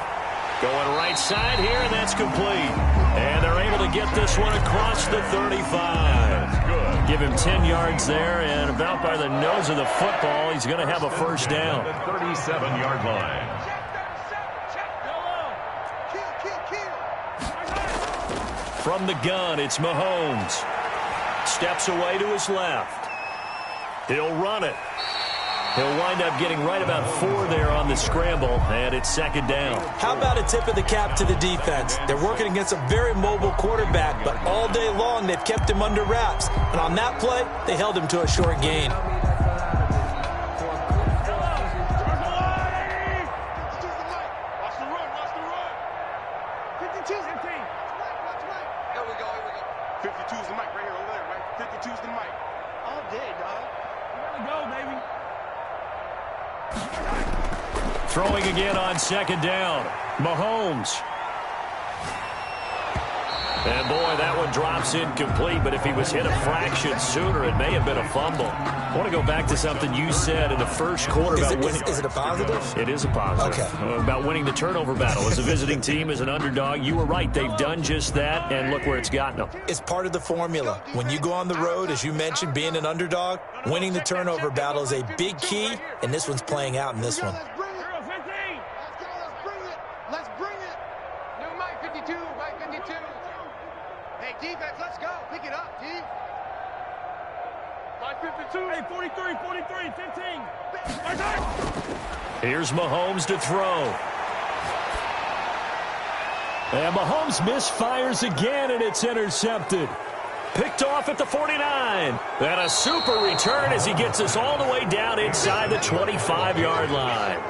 Going right side here, and that's complete. And they're able to get this one across the 35. Good. Give him 10 yards there, and about by the nose of the football, he's going to have a 1st down. 37-yard line. From the gun, it's Mahomes. Steps away to his left. He'll run it. He'll wind up getting right about 4 there on the scramble, and it's 2nd down. How about a tip of the cap to the defense? They're working against a very mobile quarterback, but all day long they've kept him under wraps. And on that play, they held him to a short gain. Throwing again on 2nd down. Mahomes. And boy, that one drops incomplete, but if he was hit a fraction sooner, it may have been a fumble. I want to go back to something you said in the 1st quarter about winning. Is it a positive? It is a positive. Okay. About winning the turnover battle. As a visiting team, as an underdog, you were right. They've done just that, and look where it's gotten them. It's part of the formula. When you go on the road, as you mentioned, being an underdog, winning the turnover battle is a big key, and this one's playing out in this one. Let's bring it. New Mike 52, Mike 52. Hey, defense, let's go. Pick it up, D. Mike 52. Hey, 43, 15. Here's Mahomes to throw. And Mahomes misfires again, and it's intercepted. Picked off at the 49. And a super return as he gets us all the way down inside the 25-yard line.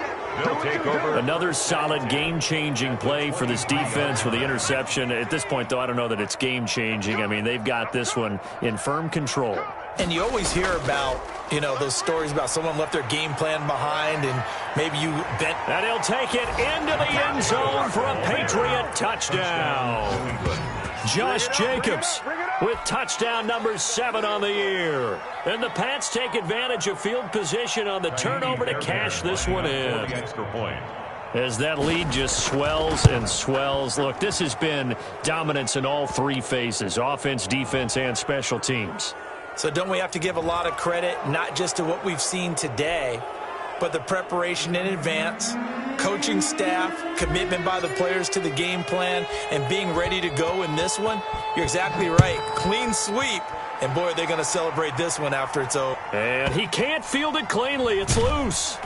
They'll take over. Another solid game-changing play for this defense with the interception. At this point, though, I don't know that it's game-changing. I mean, they've got this one in firm control. And you always hear about, those stories about someone left their game plan behind and maybe you bent. And he'll take it into the end zone for a Patriot touchdown. Josh Jacobs with touchdown number 7 on the year. And the Pats take advantage of field position on the turnover to cash this one in. Extra point. As that lead just swells and swells. Look, this has been dominance in all 3 phases, offense, defense, and special teams. So don't we have to give a lot of credit, not just to what we've seen today, but the preparation in advance, coaching staff, commitment by the players to the game plan, and being ready to go in this one? You're exactly right. Clean sweep. And, boy, they're going to celebrate this one after it's over. And he can't field it cleanly. It's loose.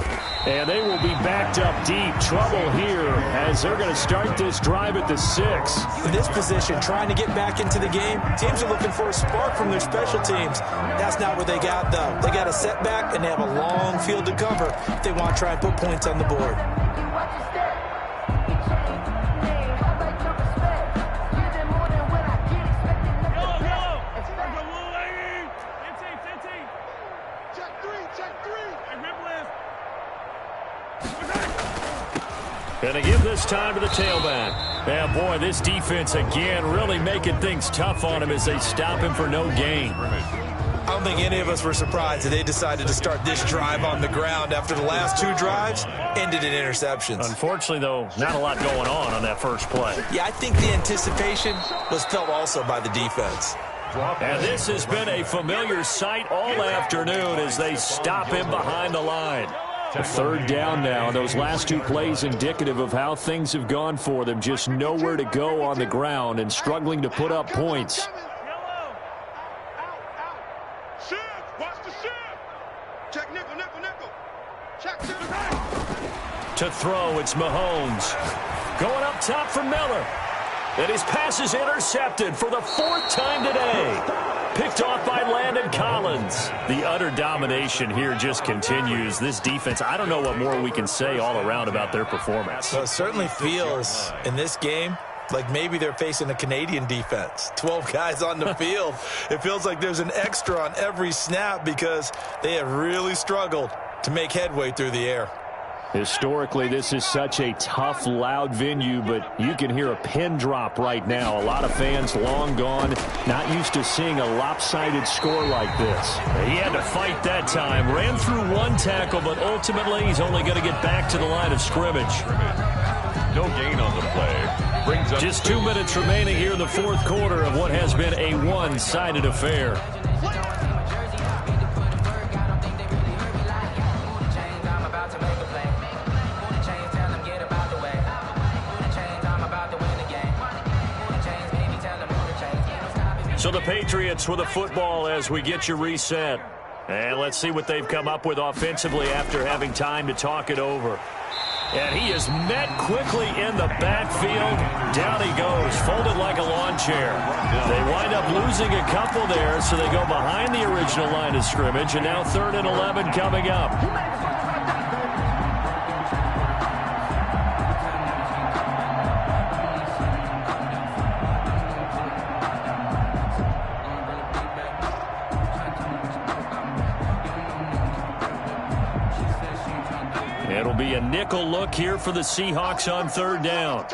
And they will be backed up deep. Trouble here as they're going to start this drive at the 6. In this position, trying to get back into the game, teams are looking for a spark from their special teams. That's not what they got, though. They got a setback, and they have a long field to cover if they want to try and put points on the board. Going to give this time to the tailback. Yeah, boy, this defense again really making things tough on him as they stop him for no gain. I don't think any of us were surprised that they decided to start this drive on the ground after the last 2 drives ended in interceptions. Unfortunately, though, not a lot going on that first play. Yeah, I think the anticipation was felt also by the defense. And this has been a familiar sight all afternoon as they stop him behind the line. A 3rd down now. Those last 2 plays indicative of how things have gone for them. Just nowhere to go on the ground and struggling to put up points. To throw, it's Mahomes. Going up top for Miller. And his pass is intercepted for the 4th time today. Picked off by Landon Collins. The utter domination here just continues. This defense, I don't know what more we can say all around about their performance. Well, it certainly feels in this game like maybe they're facing a Canadian defense. 12 guys on the field. It feels like there's an extra on every snap because they have really struggled to make headway through the air. Historically, this is such a tough, loud venue, but you can hear a pin drop right now. A lot of fans long gone, not used to seeing a lopsided score like this. He had to fight that time. Ran through 1 tackle, but ultimately he's only going to get back to the line of scrimmage. No gain on the play. Brings up just 2 minutes remaining here in the 4th quarter of what has been a one-sided affair. So the Patriots with a football as we get you reset. And let's see what they've come up with offensively after having time to talk it over. And he is met quickly in the backfield. Down he goes, folded like a lawn chair. They wind up losing a couple there, so they go behind the original line of scrimmage. And now 3rd and 11 coming up. It'll be a nickel look here for the Seahawks on 3rd down.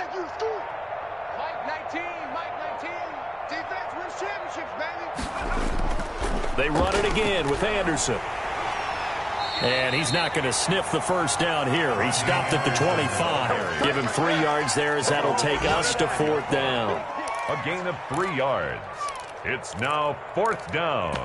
They run it again with Anderson. And he's not going to sniff the 1st down here. He stopped at the 25. Give him 3 yards there as that'll take us to 4th down. A gain of 3 yards. It's now 4th down.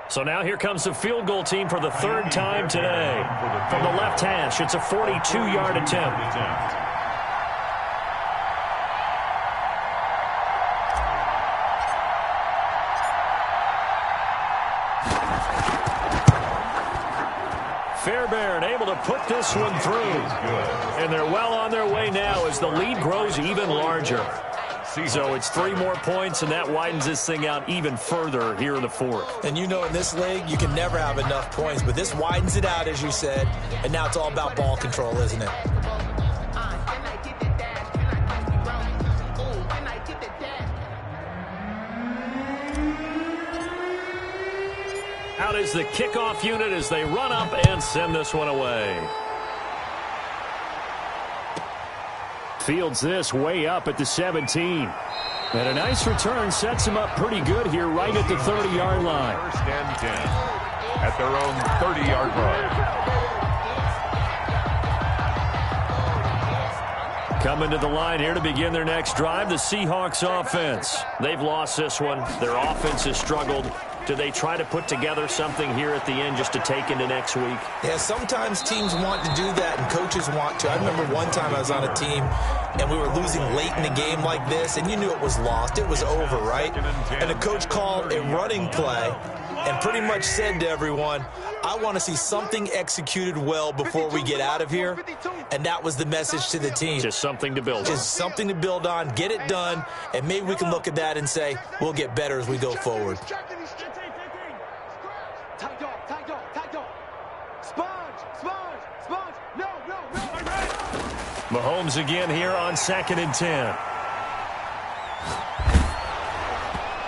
So now here comes the field goal team for the 3rd time today. From the left hash, it's a 42-yard attempt. Fairbairn able to put this one through. And they're well on their way now as the lead grows even larger. So it's 3 more points, and that widens this thing out even further here in the fourth. And you know in this league, you can never have enough points, but this widens it out, as you said, and now it's all about ball control, isn't it? Out is the kickoff unit as they run up and send this one away. Fields this way up at the 17. And a nice return sets him up pretty good here right at the 30-yard line. First and 10 at their own 30-yard line. Coming to the line here to begin their next drive, the Seahawks offense. They've lost this one. Their offense has struggled. Do they try to put together something here at the end just to take into next week? Yeah, sometimes teams want to do that and coaches want to. I remember one time I was on a team and we were losing late in the game like this, and you knew it was lost. It was over, right? And the coach called a running play and pretty much said to everyone, I want to see something executed well before we get out of here. And that was the message to the team. Just something to build on. Just something to build on, get it done, and maybe we can look at that and say, we'll get better as we go forward. Mahomes again here on 2nd and 10.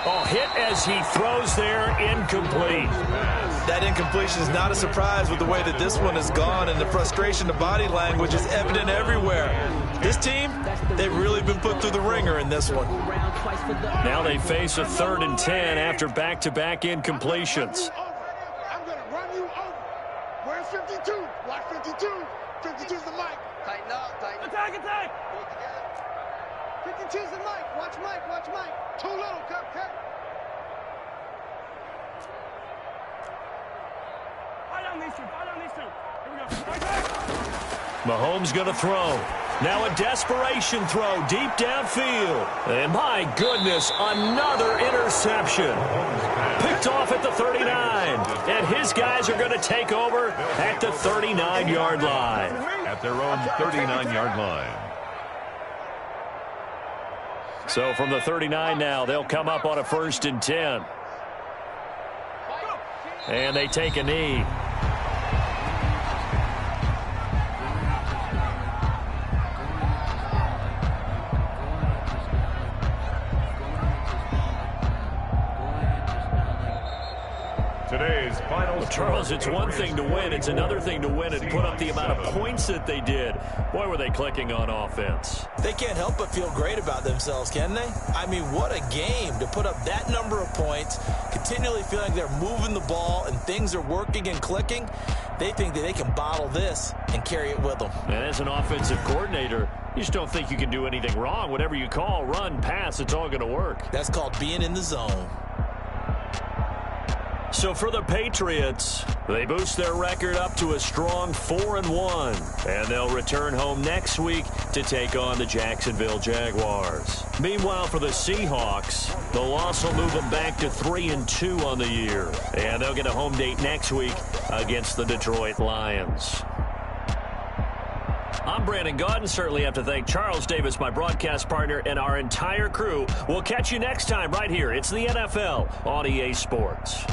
Oh, hit as he throws there, incomplete. That incompletion is not a surprise with the way that this one has gone, and the frustration, the body language is evident everywhere. This team, they've really been put through the ringer in this one. Now they face a 3rd and 10 after back-to-back incompletions. I'm going to run you over. Where's 52? Block 52. 52's the mic. Tighten up, tighten. Attack, attack. Pull it together. 52's the mic. Watch Mike, watch Mike. Too little, cut. Right on these two. Here we go. Mahomes going to throw. Now a desperation throw deep downfield. And my goodness, another interception. Picked off at the 39. And his guys are going to take over at the 39-yard line. At their own 39-yard line. So from the 39 now, they'll come up on a 1st and 10. And they take a knee. Today's final. Well, Charles, it's one thing to win. It's another thing to win and put up the amount of points that they did. Boy, were they clicking on offense. They can't help but feel great about themselves, can they? I mean, what a game to put up that number of points, continually feeling they're moving the ball and things are working and clicking. They think that they can bottle this and carry it with them. And as an offensive coordinator, you just don't think you can do anything wrong. Whatever you call, run, pass, it's all going to work. That's called being in the zone. So for the Patriots, they boost their record up to a strong 4-1. And they'll return home next week to take on the Jacksonville Jaguars. Meanwhile, for the Seahawks, the loss will move them back to 3-2 on the year. And they'll get a home date next week against the Detroit Lions. I'm Brandon Gaudin. Certainly have to thank Charles Davis, my broadcast partner, and our entire crew. We'll catch you next time right here. It's the NFL on EA Sports.